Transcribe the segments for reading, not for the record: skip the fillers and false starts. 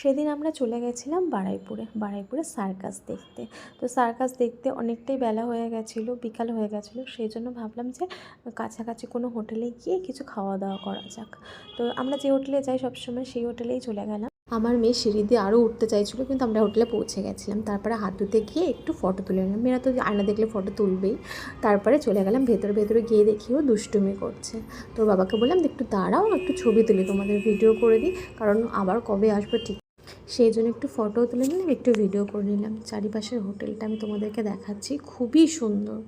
সেদিন আমরা চলে গেছিলাম বারুইপুরে সার্কাস দেখতে। তো সার্কাস দেখতে অনেকটাই বেলা হয়ে গেছিলো, বিকাল হয়ে গেছিলো। সেই জন্য ভাবলাম যে কাছাকাছি কোনো হোটেলে গিয়ে কিছু খাওয়া দাওয়া করা যাক। তো আমরা যে হোটেলে যাই সবসময় সেই হোটেলেই চলে গেলাম। আমার মেয়ে সিঁড়ি দিয়ে আরও উঠতে চাইছিলো, কিন্তু আমরা হোটেলে পৌঁছে গেছিলাম। তারপরে হাত ধুতে গিয়ে একটু ফটো তুলে নিলাম। মেয়েরা তো আয়না দেখলে ফটো তুলবেই। তারপরে চলে গেলাম ভেতরে গিয়ে দেখি ও দুষ্টুমি করছে। তোর বাবাকে বললাম একটু দাঁড়াও, একটু ছবি তুলি, তোমাদের ভিডিও করে দিই, কারণ আবার কবে আসবে ঠিক সেই জন্য একটু ফটো তুলে নিলাম, একটু ভিডিও করে নিলাম। চারিপাশের হোটেলটা আমি তোমাদেরকে দেখাচ্ছি, খুবই সুন্দর,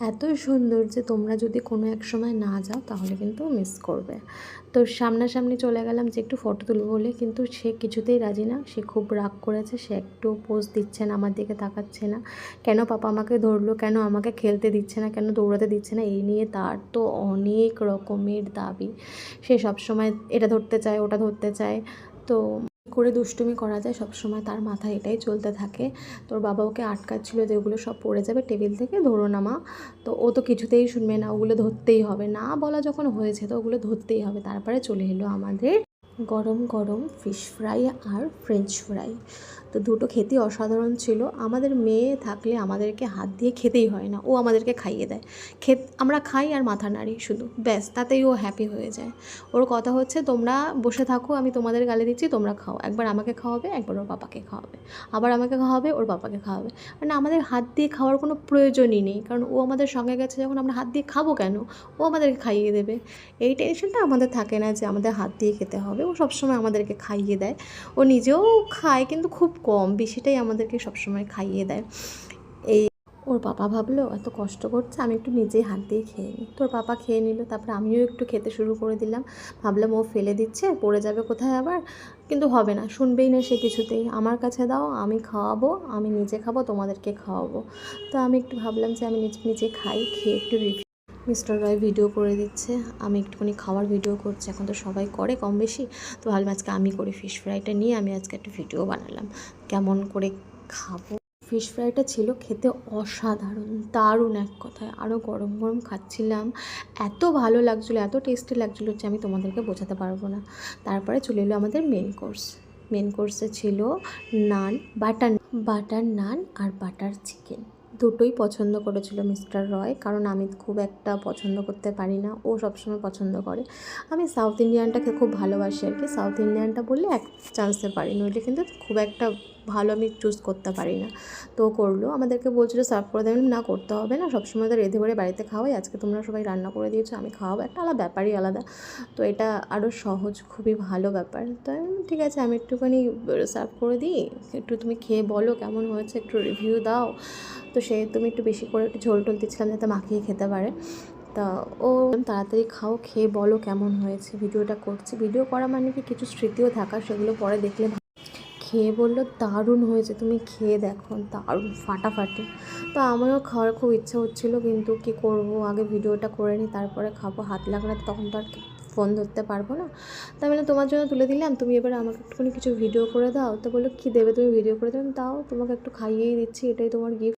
এত সুন্দর যে তোমরা যদি কোনো এক সময় না যাও তাহলে কিন্তু মিস করবে। তো সামনাসামনি চলে গেলাম যে একটু ফটো তুলব বলে, কিন্তু সে কিছুতেই রাজি না। সে খুব রাগ করেছে, সে একটু পোজ দিচ্ছে না, আমার দিকে তাকাচ্ছে না। কেন পাপা আমাকে ধরলো, কেন আমাকে খেলতে দিচ্ছে না, কেন দৌড়াতে দিচ্ছে না, এই নিয়ে তার তো অনেক রকমের দাবি। সে সবসময় এটা ধরতে চায়, ওটা ধরতে চায়। তো করে দুষ্টুমি করা যায় সবসময়, তার মাথায় এটাই চলতে থাকে। তোর বাবা ওকে আটকাচ্ছিল যে ওগুলো সব পড়ে যাবে টেবিল থেকে, ধরো না মা। তো ও তো কিছুতেই শুনবে না, ওগুলো ধরতেই হবে, না বলা যখন হয়েছে তো ওগুলো ধরতেই হবে। তারপরে চলে এলো আমাদের গরম গরম ফিশ ফ্রাই আর ফ্রেঞ্চ ফ্রাই। তো দুটো খেতেই অসাধারণ ছিল। আমাদের মেয়ে থাকলে আমাদেরকে হাত দিয়ে খেতেই হয় না, ও আমাদেরকে খাইয়ে দেয়। আমরা খাই আর মাথা নাড়ি শুধু, ব্যাস, তাতেই ও হ্যাপি হয়ে যায়। ওর কথা হচ্ছে তোমরা বসে থাকো, আমি তোমাদের গালে দিচ্ছি, তোমরা খাও। একবার আমাকে খাওয়াবে, একবার ওর বাবাকে খাওয়াবে, আবার আমাকে খাওয়াবে, ওর বাবাকে খাওয়াবে। মানে আমাদের হাত দিয়ে খাওয়ার কোনো প্রয়োজনই নেই, কারণ ও আমাদের সঙ্গে গেছে যখন, আমরা হাত দিয়ে খাবো কেন? ও আমাদেরকে খাইয়ে দেবে। এই টেনশনটা আমাদের থাকে না যে আমাদের হাত দিয়ে খেতে হবে। ও সবসময় আমাদেরকে খাইয়ে দেয়। ও নিজেও খায় কিন্তু খুব কম, বেশিটাই আমাদেরকে সবসময় খাইয়ে দেয়। এই ওর পাপা ভাবলো এত কষ্ট করছে, আমি একটু নিজেই হাত দিয়ে খেয়ে নিই। তোর পাপা খেয়ে নিল, তারপরে আমিও একটু খেতে শুরু করে দিলাম। ভাবলাম ও ফেলে দিচ্ছে, পড়ে যাবে কোথায় আবার, কিন্তু হবে না, শুনবেই না সে কিছুতেই। আমার কাছে দাও, আমি খাওয়াবো, আমি নিজে খাবো, তোমাদেরকে খাওয়াবো। তো আমি একটু ভাবলাম যে আমি নিজে খাই, খেয়ে একটু রিভিউ। মিস্টার রয় ভিডিও করে দিচ্ছে, আমি একটুখানি খাওয়ার ভিডিও করছি। এখন তো সবাই করে কম বেশি, তো ভাবলাম আজকে আমি করি ফিশ ফ্রাইটা নিয়ে আমি আজকে একটা ভিডিও বানালাম কেমন করে খাবো। ফিশ ফ্রাইটা ছিল খেতে অসাধারণ, দারুণ এক কথায়। আরও গরম গরম খাচ্ছিলাম, এত ভালো লাগছিলো, এত টেস্টি লাগছিলো যে আমি তোমাদেরকে বোঝাতে পারবো না। তারপরে চলে এলো আমাদের মেন কোর্সে ছিল নান, বাটার নান আর বাটার চিকেন। দুটোই পছন্দ করেছিল মিস্টার রয়, কারণ আমি খুব একটা পছন্দ করতে পারি না, ও সবসময় পছন্দ করে। আমি সাউথ ইন্ডিয়ানটাকে খুব ভালোবাসি আর কি। সাউথ ইন্ডিয়ানটা বললে এক চান্সে পারি, নইলে কিন্তু খুব একটা ভালো আমি চুজ করতে পারি না। তো করলো, আমাদেরকে বলছিলো সার্ভ করে দেবেন, না করতে হবে না, সবসময় তো রেঁধে করে বাড়িতে খাওয়াই, আজকে তোমরা সবাই রান্না করে দিয়েছো, আমি খাওয়াবো, একটা আলাদা ব্যাপারই আলাদা। তো এটা আরও সহজ, খুবই ভালো ব্যাপার। তো ঠিক আছে, আমি একটুখানি সার্ভ করে দিই, একটু তুমি খেয়ে বলো কেমন হয়েছে, একটু রিভিউ দাও। তো সে তুমি একটু বেশি করে একটু ঝোল টোল দিচ্ছিলাম যাতে মাখিয়ে খেতে পারে। তা ও তাড়াতাড়ি খাও, খেয়ে বলো কেমন হয়েছে। ভিডিওটা করছি, ভিডিও করা মানে কি কিছু স্মৃতিও থাকা, সেগুলো পরে দেখলে। খেয়ে বললো দারুণ হয়েছে, তুমি খেয়ে দেখো, দারুণ ফাটাফাটি। তো আমারও খাওয়ার খুব ইচ্ছা হচ্ছিলো, কিন্তু কি করব, আগে ভিডিওটা করে নিই তারপরে খাবো। হাত লাগলে তখন তো আর ফোন ধরতে পারবো না। তাই মানে তোমার জন্য তুলে দিলাম, তুমি এবার আমাকে একটুখানি কিছু ভিডিও করে দাও। তো বললো কী দেবে, তুমি ভিডিও করে দেবেন, তাও তোমাকে একটু খাইয়েই দিচ্ছি, এটাই তোমার গিফট।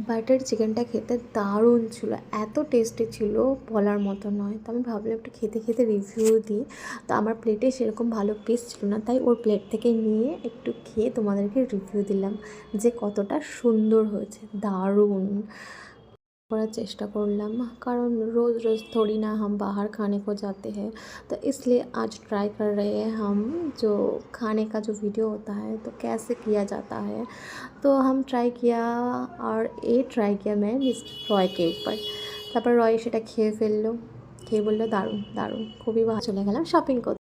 বাটার চিকেনটা খেতে দারুণ ছিল, এত টেস্টি ছিল বলার মতো নয়। তো আমি ভাবলাম একটু খেতে খেতে রিভিউ দিই। তো আমার প্লেটে সেরকম ভালো পিস ছিল না, তাই ওর প্লেট থেকে নিয়ে একটু খেয়ে তোমাদেরকে রিভিউ দিলাম যে কতটা সুন্দর হয়েছে, দারুণ করার চেষ্টা করলাম। কারণ रोज़ रोज़ थोड़ी ना हम बाहर खाने को जाते हैं, तो इसलिए आज ट्राई कर रहे हैं हम जो खाने का जो वीडियो होता है तो कैसे किया जाता है। तो हम ट्राई किया, और ये ट्राई किया मैं मिस्टर रॉय के ऊपर। তারপর রয় সেটা খেয়ে ফেললো, খেয়ে বললো দারুণ দারুণ, খুবই ভালো। চলে গেলাম শপিং করতে।